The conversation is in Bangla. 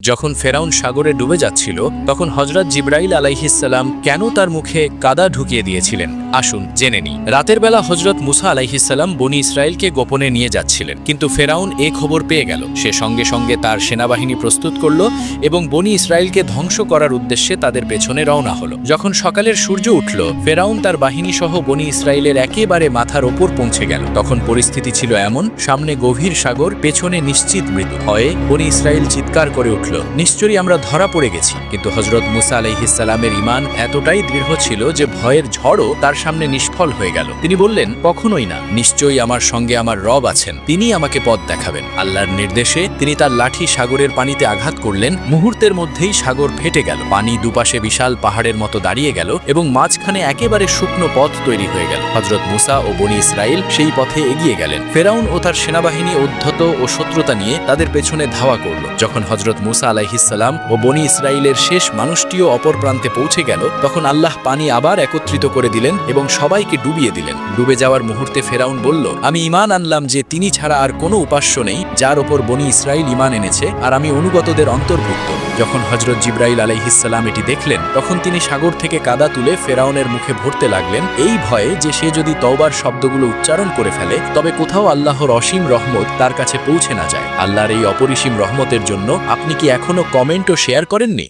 যখন ফেরাউন সাগরে ডুবে যাচ্ছিল তখন হযরত জিবরাইল আলাইহিসসালাম কেন তার মুখে কাদা ঢুকিয়ে দিয়েছিলেন আসুন জেনে নিই। রাতের বেলা হযরত মুসা আলাইহিসসালাম বনি ইসরায়েলকে গোপনে নিয়ে যাচ্ছিলেন, কিন্তু ফেরাউন এ খবর পেয়ে গেল। সে সঙ্গে সঙ্গে তার সেনাবাহিনী প্রস্তুত করল এবং বনি ইসরায়েলকে ধ্বংস করার উদ্দেশ্যে তাদের পেছনে রওনা হলো। যখন সকালের সূর্য উঠল, ফেরাউন তার বাহিনী সহ বনি ইসরায়েলের একেবারে মাথার ওপর পৌঁছে গেল। তখন পরিস্থিতি ছিল এমন, সামনে গভীর সাগর, পেছনে নিশ্চিত মৃত্যু। ভয়ে বনি ইসরায়েল চিৎকার করে উঠল, নিশ্চয়ই আমরা ধরা পড়ে গেছি। কিন্তু হযরত মুসা আলাইহিসসালামের ঈমান এতটাই দৃঢ় ছিল যে ভয়ের ঝড়ও তার সামনে নিষ্ফল হয়ে গেল। তিনি বললেন, কখনোই না, নিশ্চয়ই আমার সঙ্গে আমার রব আছেন, তিনি আমাকে পথ দেখাবেন। আল্লাহর নির্দেশে তিনি তার লাঠি সাগরের পানিতে আঘাত করলেন। মুহূর্তের মধ্যেই সাগর ফেটে গেল, পানি দুপাশে বিশাল পাহাড়ের মতো দাঁড়িয়ে গেল এবং মাঝখানে একেবারে শুকনো পথ তৈরি হয়ে গেল। হযরত মুসা ও বনি ইসরায়েল সেই পথে এগিয়ে গেলেন। ফেরাউন ও তার সেনাবাহিনী উদ্ধত ও শত্রুতা নিয়ে তাদের পেছনে ধাওয়া করল। যখন হযরত মুসা আলাইহিসসালাম ও বনি ইসরায়েলের শেষ মানুষটিও অপর প্রান্তে পৌঁছে গেল, তখন আল্লাহ পানি আবার একত্রিত করে দিলেন এবং সবাইকে ডুবিয়ে দিলেন। ডুবে যাওয়ার মুহূর্তে ফেরাউন বলল, আমি ঈমান আনলাম যে তিনি ছাড়া আর কোনো উপাস্য নেই যার ওপর বনি ইসরায়েল ঈমান এনেছে, আর আমি অনুগতদের অন্তর্ভুক্ত। যখন হযরত জিবরাইল আলাইহিসসালাম এটি দেখলেন, তখন তিনি সাগর থেকে কাদা তুলে ফেরাউনের মুখে ভরতে লাগলেন, এই ভয়ে যে সে যদি তওবার শব্দগুলো উচ্চারণ করে ফেলে তবে কোথাও আল্লাহর অসীম রহমত তার কাছে পৌঁছে না যায়। আল্লাহর এই অপরিসীম রহমতের জন্য আপনি কি এখনো কমেন্ট ও শেয়ার করেননি?